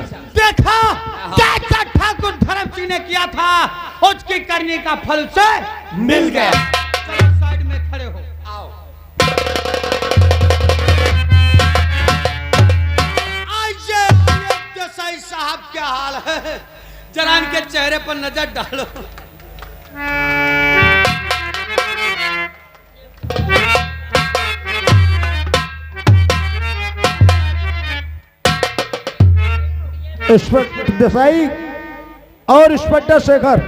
Sir. देखा क्या ठाकुर धर्म सिंह ने किया था, उसकी करने का फल से मिल गया। चलो साइड में खड़े हो। आओ। देसाई साहब क्या हाल है, जरा इनके चेहरे पर नजर डालो। इंस्पेक्टर देसाई और इंस्पेक्टर शेखर,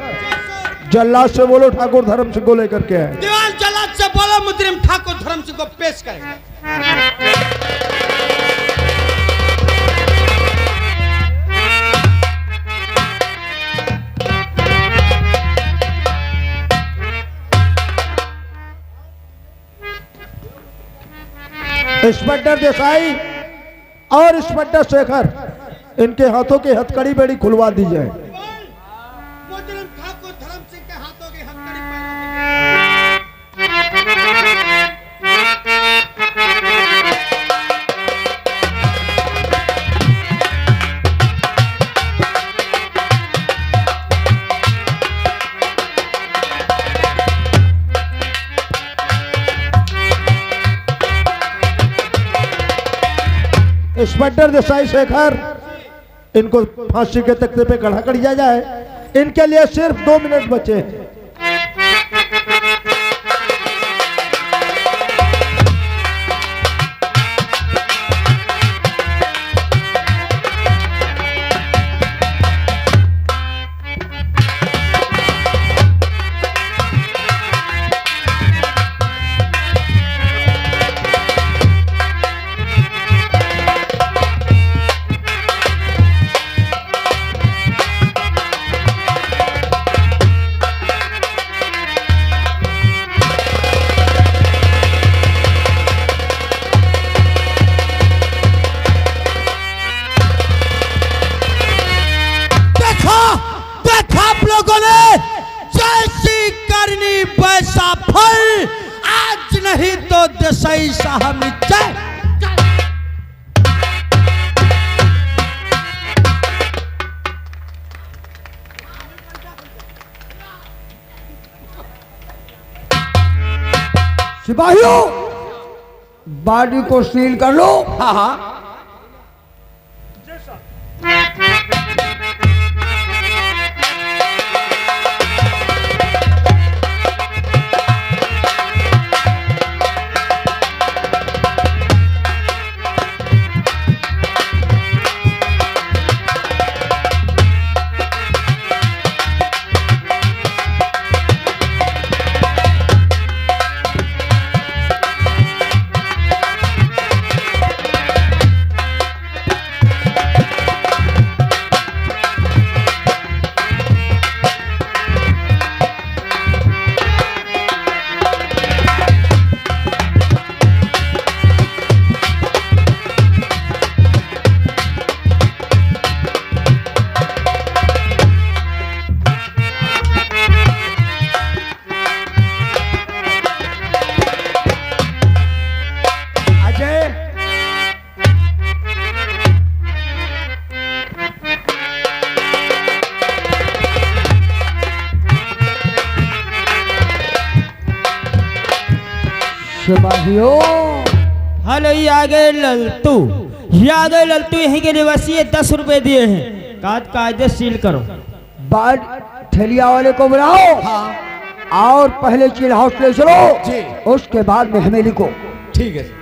जल्लाद से बोलो ठाकुर धर्म सिंह को लेकर के आए। दीवान जल्लाद से बोलो मुजरिम ठाकुर धर्म सिंह को पेश करें। इंस्पेक्टर देसाई और इंस्पेक्टर शेखर, इनके हाथों की हथकड़ी बेड़ी खुलवा दी जाए। मुजरिम ठाकुर धर्म सिंह के हाथों की हथकड़ी इंस्पेक्टर देसाई शेखर, इनको फांसी के तख्ते पे खड़ा कर दिया जाए। इनके लिए सिर्फ 2 मिनट बचे हैं। वैसा फल आज नहीं तो देसाई साहब नीचे। सिपाहियों, बॉडी को सील कर लो। हाँ हाँ। सिपाहियों, हेलो, ये आ गए लल्टू। ये आ गए लल्टू, यहीं के निवासी है। 10 रुपए दिए हैं। कायदे सील करो। बाद ठेलिया वाले को बुलाओ। हाँ। और पहले चिल हाउस ले चलो जी। उसके बाद में हमेली को। ठीक है।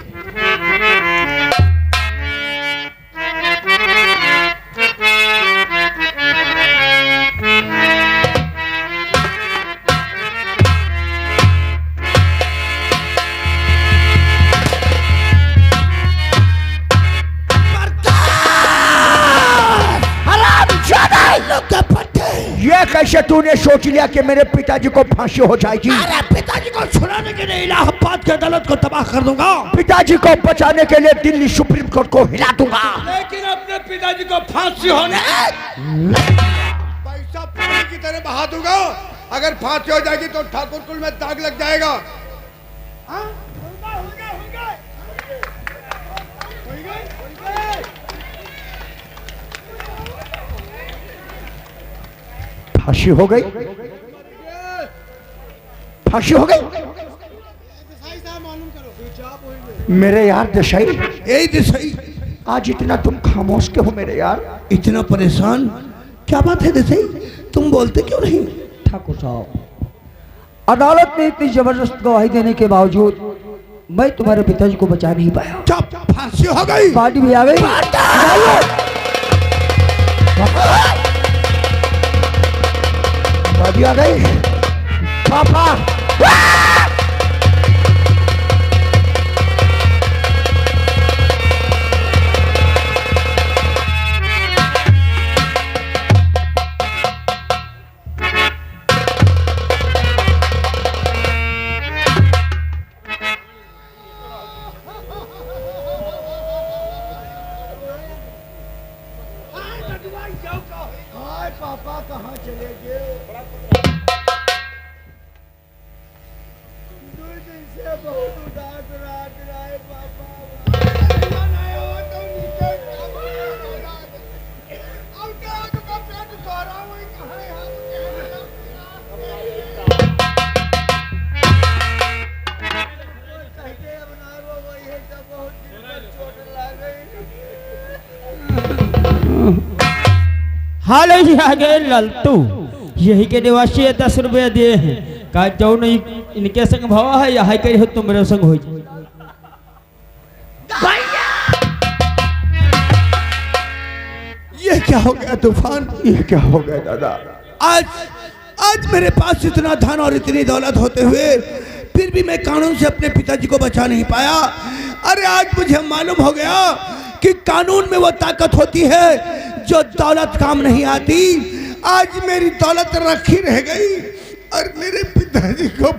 ये कैसे तूने सोच लिया कि मेरे पिताजी को फांसी हो जाएगी? अरे पिताजी को छुड़ाने के लिए इलाहाबाद की अदालत को तबाह कर दूंगा। पिताजी को बचाने के लिए दिल्ली सुप्रीम कोर्ट को हिला दूंगा। लेकिन अपने पिताजी को फांसी होने पैसा पानी की तरह बहा दूंगा। अगर फांसी हो जाएगी तो ठाकुर कुल में दाग लग जाएगा। फांसी हो गई, फांसी हो गई। मेरे यार देसाई, यही देसाई, आज इतना तुम खामोश क्यों हो मेरे यार? इतना परेशान क्या बात है देसाई? तुम बोलते क्यों नहीं? ठाकुर साहब, अदालत में इतनी जबरदस्त गवाही देने के बावजूद मैं तुम्हारे पिताजी को बचा नहीं पाया। चुप, फांसी हो गई। पार्टी भी आ गई। पार्टी आ गई। पापा पापा कहाँ चले गए? बहुत उदास रहा है पापा। हाल ही आगे ललतू यही के निवासी 10 रुपया दिए हैं। कहा जाओ नहीं इनके संग भावा है या हाई करी हो तुम मेरे संग हो जाए। ये क्या हो गया तूफान? ये क्या हो गया दादा? आज मेरे पास इतना धन और इतनी दौलत होते हुए फिर भी मैं कानून से अपने पिताजी को बचा नहीं पाया। अरे आज मुझे मालूम हो गया कि कानून में वो ताकत होती है जो दौलत काम नहीं आती। आज मेरी दौलत रखी रह गई और मेरे पिताजी को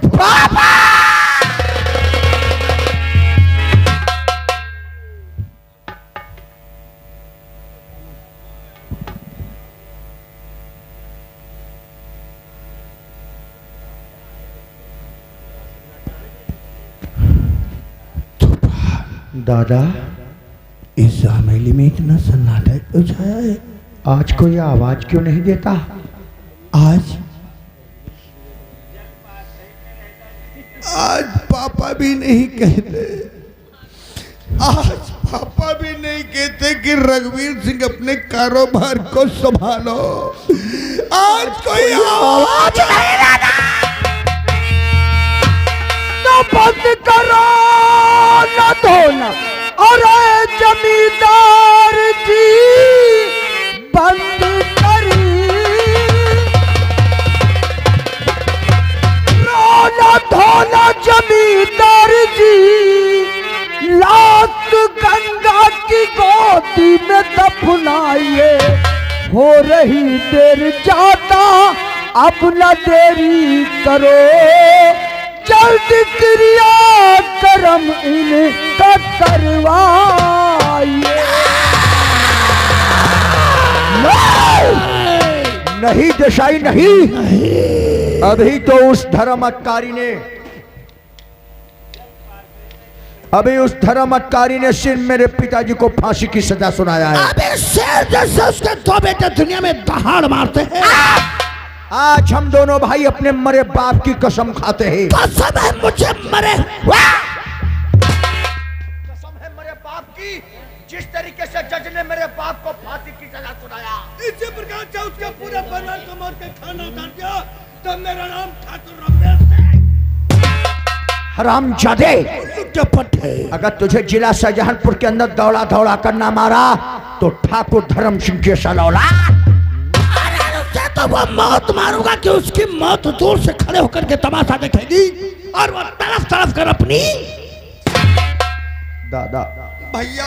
दादा, इस हवेली में इतना सन्नाटा छाया है। आज कोई आवाज क्यों नहीं देता? आज पापा भी नहीं कहते, आज पापा भी नहीं कहते कि रघुवीर सिंह अपने कारोबार को संभालो। आज कोई आवाज नहीं देता। तो बंद करो न धोना, अरे जमींदार जी बंद करी, रोना धोना जमींदार जी, लात गंगा की गोदी में दफनाइए। हो रही देर ज्यादा, अब न देरी करो, जल्द क्रिया कर्म इनका करवाइए। नहीं देसाई नहीं, अभी तो उस धर्माधिकारी ने सिर्फ मेरे पिताजी को फांसी की सजा सुनाया है। अबे शेर जैसे उसके दो बेटे दुनिया में दहाड़ मारते हैं। आज हम दोनों भाई अपने मरे बाप की कसम खाते हैं। कसम है मुझे मरे, कसम है मेरे बाप की, जिस तरीके से जज ने मेरे बाप को फांसी की सजा सुनाया, इसी प्रकार से उसके पूरे परिवार को मार के खाना उतार दिया। तो मेरा नाम ठाकुर रघुवीर सिंह। हरामजादे, अगर तुझे जिला शाहजहानपुर के अंदर दौड़ा दौड़ा करना मारा तो ठाकुर धर्म सिंह के सलौला। तो वो मौत मारूंगा कि उसकी मौत दूर से खड़े होकर के तमाशा देखेगी और वो तरफ तरफ कर अपनी। दादा भैया,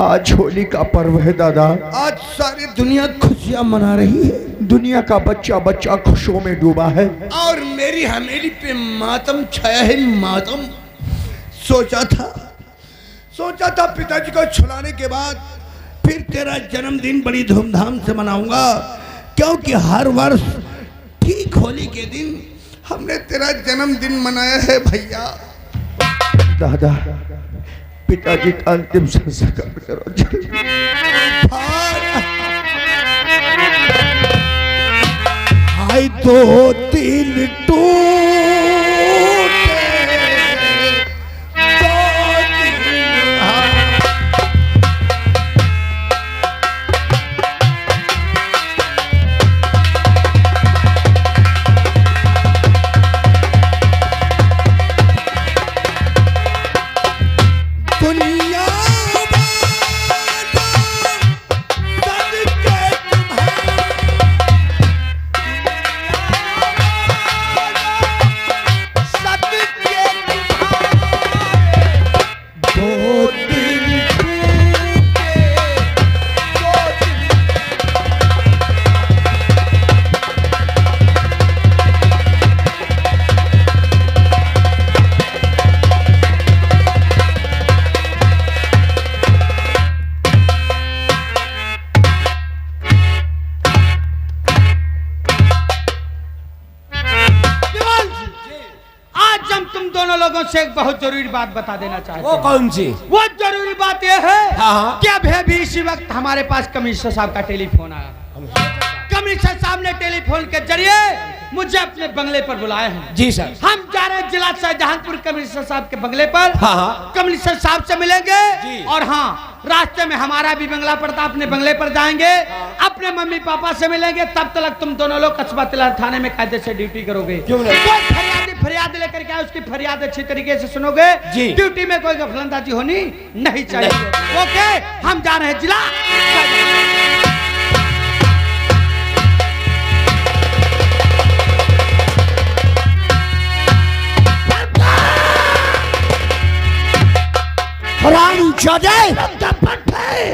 आज होली का पर्व है दादा। आज सारी दुनिया खुशियां मना रही है। दुनिया का बच्चा बच्चा खुशियों में डूबा है और मेरी हवेली पे मातम छाया है, मातम। सोचा था पिताजी को छुड़ाने के बाद फिर तेरा जन्मदिन बड़ी धूमधाम से मनाऊंगा, क्योंकि हर वर्ष ठीक होली के दिन हमने तेरा जन्मदिन मनाया है भैया। दादा, पिताजी का अंतिम संस्कार करो। हाय भाई दो तीन टूटे, दो तीन दुनिया लोगों से एक बहुत जरूरी बात बता देना चाहते वो हैं। कौन सी? वो जरूरी बात यह है हाँ। कि अभी इसी वक्त हमारे पास कमिश्नर साहब का टेलीफोन आया। कमिश्नर साहब ने टेलीफोन के जरिए मुझे अपने बंगले पर बुलाए हैं। जी सर। हम जा रहे हैं जिला शाहजहांपुर कमिश्नर साहब के बंगले पर। हाँ, हाँ। कमिश्नर साहब से मिलेंगे जी। और हाँ, रास्ते में हमारा भी बंगला पड़ता, अपने बंगले पर जाएंगे। अपने मम्मी पापा से मिलेंगे। तब तक तुम दोनों लोग कस्बा तिलहर थाने में कायदे से ड्यूटी करोगे। क्यों नहीं? कोई फरियादी फरियाद लेकर के आए, उसकी फरियाद अच्छी तरीके से सुनोगे। जी। ड्यूटी में कोई गफलंदाजी होनी नहीं चाहिए। ओके, हम जा रहे हैं जिला।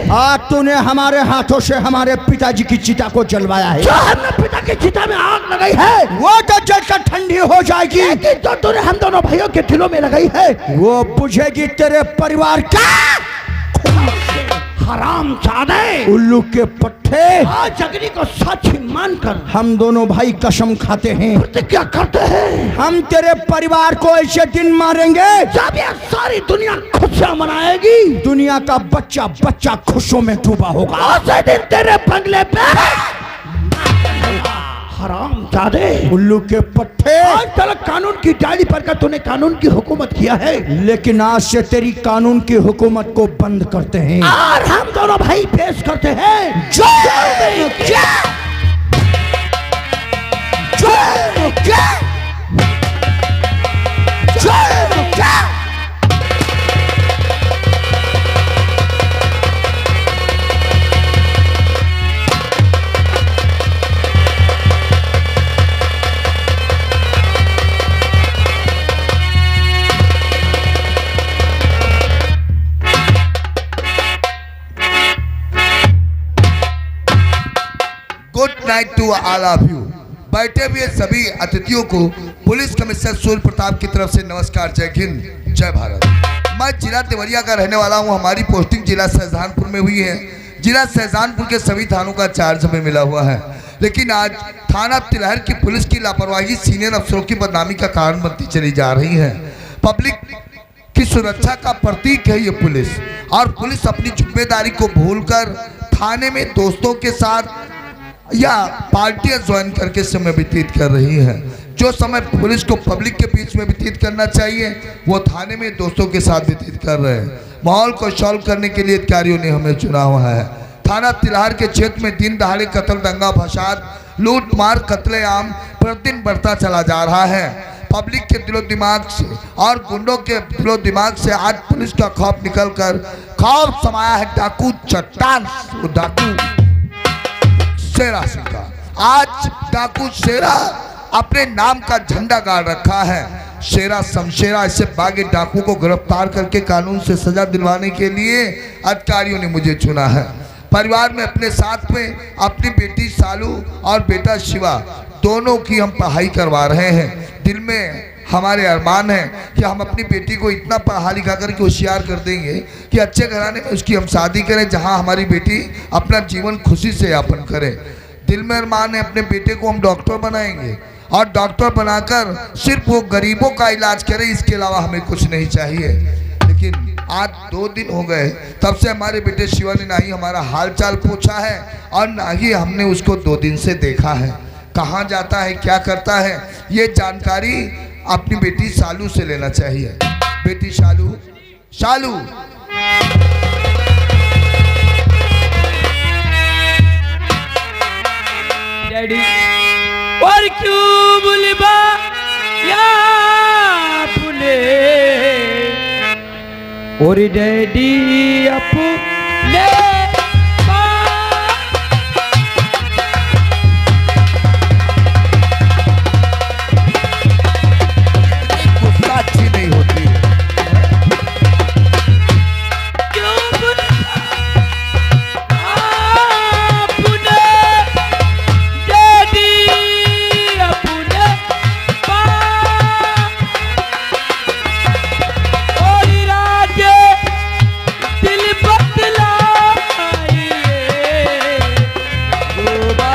आज तूने हमारे हाथों से हमारे पिताजी की चिता को जलवाया है। जो हमने पिता की चिता में आग लगाई है वो तो जलकर ठंडी हो जाएगी। लेकिन जो तूने हम दोनों भाइयों के दिलों में लगाई है वो बुझेगी तेरे परिवार का। हराम जादे, उल्लू के पट्टे, आज अग्नि को साक्षी मानकर हम दोनों भाई कसम खाते हैं, प्रतिज्ञा करते हैं, हम तेरे परिवार को ऐसे दिन मारेंगे जब ये सारी दुनिया खुशियां मनाएगी। दुनिया का बच्चा बच्चा खुशियों में डूबा होगा। उसी दिन तेरे बंगले पे हराम जादे, उल्लू के पट्टे, आज तक कानून की डायरी पर तूने कानून की हुकूमत किया है, लेकिन आज से तेरी कानून की हुकूमत को बंद करते हैं। और हम दोनों भाई पेश करते हैं good night to all of you. बैठे हुए सभी अतिथियों को पुलिस कमिश्नर सूर्य प्रताप की तरफ से नमस्कार, जय हिंद, जय भारत। मैं जिला देवरिया का रहने वाला हूं। हमारी पोस्टिंग जिला शाहजहांपुर में हुई है। जिला शाहजहांपुर के सभी थानों का चार्ज हमें मिला हुआ है, लेकिन आज थाना तिलहर की पुलिस की लापरवाही सीनियर अफसरों की बदनामी का कारण बनती चली जा रही है। पब्लिक की सुरक्षा का प्रतीक है ये पुलिस, और पुलिस अपनी जिम्मेदारी को भूलकर थाने में दोस्तों के साथ या पार्टियां ज्वाइन करके समय व्यतीत कर रही है। जो समय पुलिस को पब्लिक के बीच में व्यतीत करना चाहिए वो थाने में दोस्तों के साथ व्यतीत कर रहे हैं। माहौल को सॉल्व करने के लिए अधिकारियों ने हमें चुना हुआ है। थाना तिलहर के क्षेत्र में दिन दहाड़े कत्ल, दंगा फसाद, लूट मार, कत्लेआम प्रतिदिन बढ़ता चला जा रहा है। पब्लिक के दिलो दिमाग से और गुंडों के दिलो दिमाग से आज पुलिस का खौफ निकलकर खौफ समाया है डाकू चट्टान, डाकू शेरा सिंह का। आज डाकू शेरा अपने नाम का झंडा गाड़ रखा है। शेरा शमशेरा ऐसे बागे डाकू को गिरफ्तार करके कानून से सजा दिलवाने के लिए अधिकारियों ने मुझे चुना है। परिवार में अपने साथ में अपनी बेटी सालू और बेटा शिवा दोनों की हम पढ़ाई करवा रहे हैं। दिल में हमारे अरमान है कि हम अपनी बेटी को इतना पढ़ा लिखा करके होशियार कर देंगे कि अच्छे घराने में उसकी हम शादी करें, जहां हमारी बेटी अपना जीवन खुशी से यापन करे। दिल में अरमान है अपने बेटे को हम डॉक्टर बनाएंगे, और डॉक्टर बनाकर सिर्फ वो गरीबों का इलाज करे, इसके अलावा हमें कुछ नहीं चाहिए। लेकिन आज 2 दिन हो गए तब से हमारे बेटे शिवा ने ना ही हमारा हाल चाल पूछा है और ना ही हमने उसको 2 दिन से देखा है। कहाँ जाता है, क्या करता है, ये जानकारी अपनी बेटी शालू से लेना चाहिए। बेटी शालू, शालू डैडी और क्यों बुलबा या अपने और डैडी अपने गुस्सा अच्छी नहीं होती है। क्यों बुलबा अपने डैडी अपने और राजे दिल बतलाइए डूबा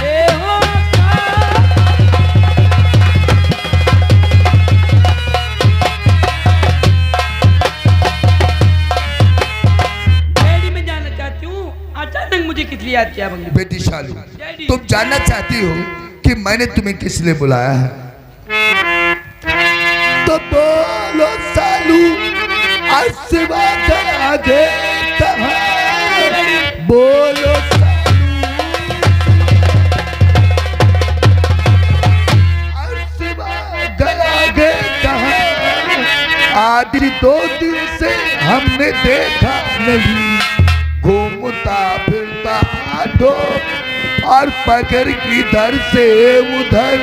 ए होगा। डैडी मैं जानना चाहती हूँ अचानक मुझे किस लिए याद किया बंगली? बेटी शालू, तुम जानना चाहती हो कि मैंने तुम्हें किस लिए बुलाया है? तो बोलो सालू, आज सिवा आगे कहाँ? बोलो आगे कहाँ? आदि 2 दिन से हमने देखा नहीं, घूमता फिरता आठो और पकड़ किधर से उधर,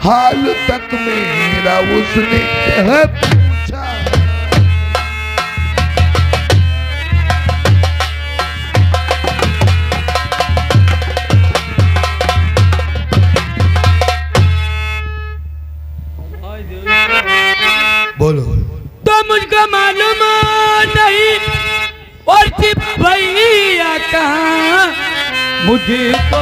हाल तक मेरा उसने पूछा। बोलो। तो मुझको मालूम नहीं और थी भैया कहाँ मुझे तो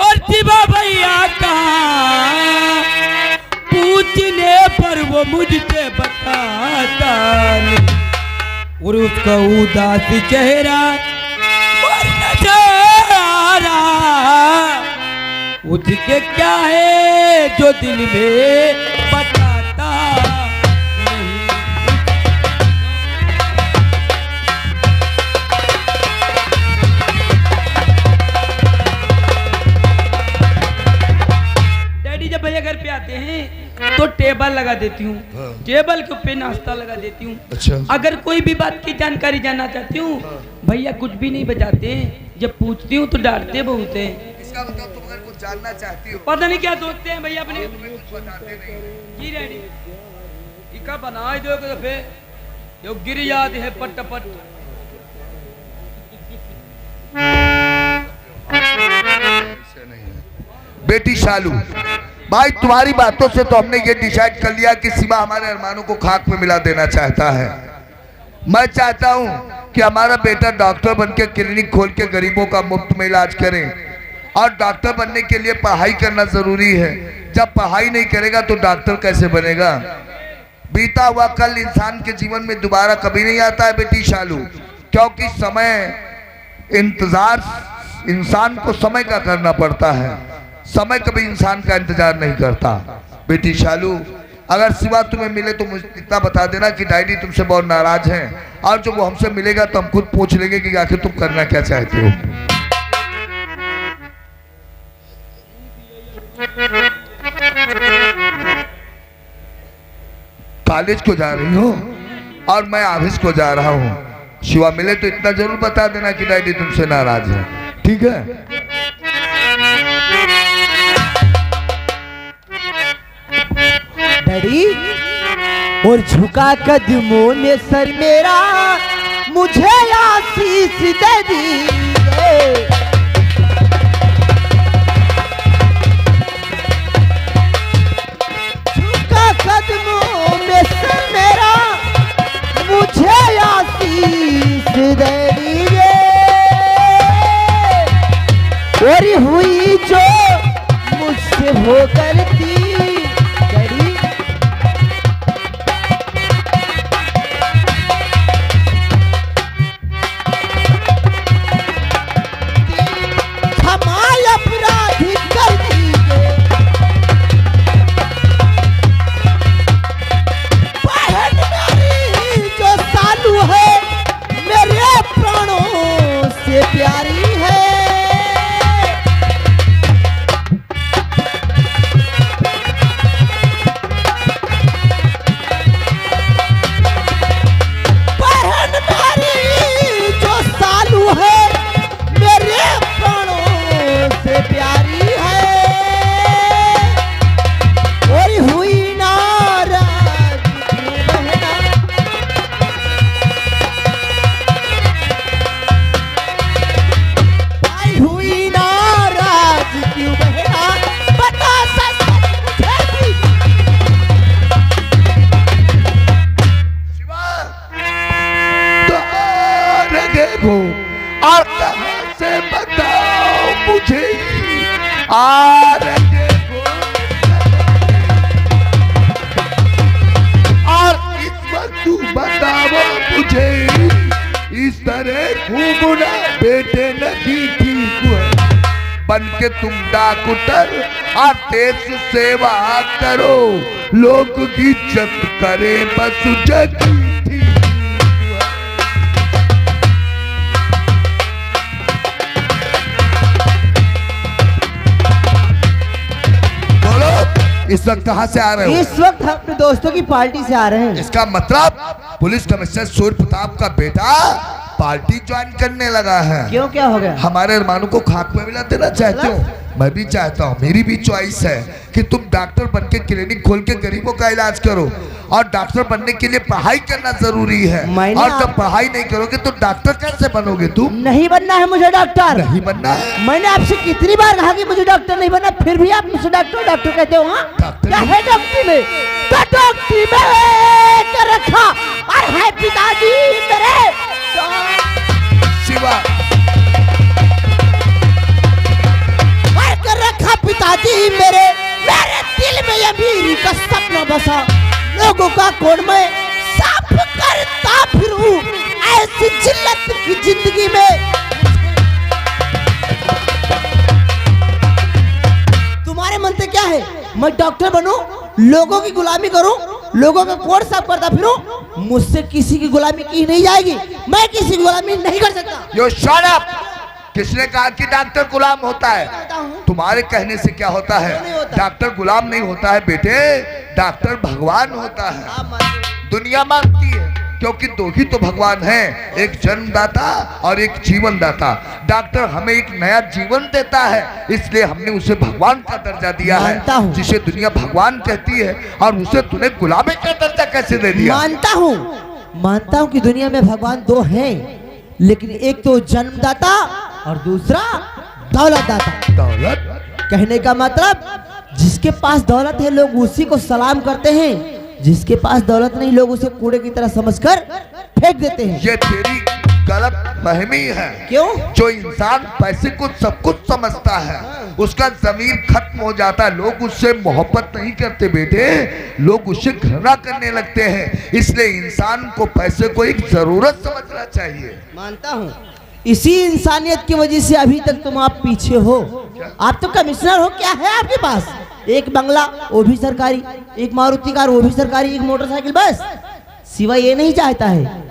और थी भैया कहाँ पूछने पर वो मुझसे बताता नहीं और उसका उदास चेहरा और नजर आ रहा उसके क्या है जो दिल में बताता नहीं। डैडी जब भैया घर पे आते हैं तो टेबल लगा देती हूँ, टेबल के ऊपर नाश्ता लगा देती हूँ। अच्छा। अगर कोई भी बात की जानकारी जानना चाहती हूँ भैया कुछ भी नहीं बताते, जब पूछती हूँ तो डांटते बहुत हैं। इसका मतलब तुम अगर कुछ जानना चाहती हो पता नहीं क्या सोचते हैं भैया अपने। कुछ बताते नहीं। जी डैडी इका बना दो दफे यो गिर याद है पट पट। ऐसे नहीं है। बेटी शालू, भाई तुम्हारी बातों से तो हमने ये डिसाइड कर लिया कि शिवा हमारे अरमानों को खाक में मिला देना चाहता है। मैं चाहता हूँ कि हमारा बेटा डॉक्टर बनके क्लिनिक खोल के गरीबों का मुफ्त में इलाज करे, और डॉक्टर बनने के लिए पढ़ाई करना जरूरी है। जब पढ़ाई नहीं करेगा तो डॉक्टर कैसे बनेगा? बीता हुआ कल इंसान के जीवन में दोबारा कभी नहीं आता है बेटी शालू, क्योंकि समय इंतजार इंसान को समय का करना पड़ता है, समय कभी इंसान का इंतजार नहीं करता। बेटी शालू, अगर शिवा तुम्हें मिले तो मुझे इतना बता देना कि डैडी तुमसे बहुत नाराज हैं, और जब वो हमसे मिलेगा तो हम खुद पूछ लेंगे कि आखिर तुम करना क्या चाहते हो। कॉलेज को जा रही हो और मैं ऑफिस को जा रहा हूँ। शिवा मिले तो इतना जरूर बता देना कि डैडी तुमसे नाराज है, ठीक है? डैडी और झुका कदमों ने सर मेरा मुझे आशीष दे दी। झुका कदमों में सर मेरा मुझे आशीष दे दीजिए, और हुई जो मुझसे हो गलती डैडी तरह घूमना बेटे नहीं ठीक है। बन के तुम डॉक्टर और देश सेवा करो, लोग की इज्जत करे बस जग ठीक है। इस वक्त कहाँ से आ रहे हो? इस वक्त हम अपने दोस्तों की पार्टी से आ रहे हैं। इसका मतलब पुलिस कमिश्नर सूर्य प्रताप का बेटा पार्टी ज्वाइन करने लगा है। क्यों, क्या हो गया? हमारे अरमानों को खाक में मिला देना चाहते हो? मैं भी चाहता हूँ, मेरी भी चॉइस है कि तुम डॉक्टर बन के क्लिनिक खोल के गरीबों का इलाज करो। और डॉक्टर बनने के लिए पढ़ाई करना जरूरी है, और जब पढ़ाई नहीं करोगे तो डॉक्टर कैसे बनोगे? तुम नहीं बनना है मुझे डॉक्टर, नहीं बनना है। मैंने आपसे कितनी बार कहा कि मुझे डॉक्टर नहीं बनना, फिर भी आप मुझे डॉक्टर डॉक्टर कहते हो। हाँ, डॉक्टर क्या है डॉक्टरी में? तो डॉक्टरी में कर रखा और है पिताजी मेरे शिवा कर रखा पिताजी मेरे दिल में अमीरी का सपना बसा, लोगों का कोड में साफ करता फिरूं ऐसी जिल्लत की जिंदगी में। तुम्हारे मन से क्या है? मैं डॉक्टर बनूं, लोगों की गुलामी करूं, लोगों का कोड साफ करता फिरूं? मुझसे किसी की गुलामी की नहीं जाएगी, मैं किसी की गुलामी नहीं कर सकता। यो शट अप! किसने कहा कि डॉक्टर गुलाम होता है? तुम्हारे कहने से क्या होता है? डॉक्टर गुलाम नहीं होता है बेटे, डॉक्टर भगवान होता है। दुनिया मानती है क्योंकि दो ही तो भगवान हैं, एक जन्मदाता और एक जीवन दाता। डॉक्टर हमें एक नया जीवन देता है, इसलिए हमने उसे भगवान का दर्जा दिया है, जिसे दुनिया भगवान कहती है, और उसे तूने गुलामी का दर्जा कैसे दे दिया? मानता हूँ कि दुनिया में भगवान दो हैं, लेकिन एक तो जन्मदाता और दूसरा दौलत दाता। दौलत कहने का मतलब जिसके पास दौलत है लोग उसी को सलाम करते हैं, जिसके पास दौलत नहीं लोग उसे कूड़े की तरह समझकर फेंक देते हैं। ये तेरी गलत फहमी है। क्यों? जो इंसान पैसे को सब कुछ समझता है उसका जमीर खत्म हो जाता है, लोग उससे मोहब्बत नहीं करते बेटे, लोग उससे घृणा करने लगते हैं। इसलिए इंसान को पैसे को एक जरूरत समझना चाहिए। मानता हूँ, इसी इंसानियत की वजह से अभी तक तुम आप पीछे हो। आप तो कमिश्नर हो, क्या है आपके पास? एक बंगला वो भी सरकारी, एक मारुति कार वो भी सरकारी, एक मोटरसाइकिल, बस। सिवा ये नहीं चाहता है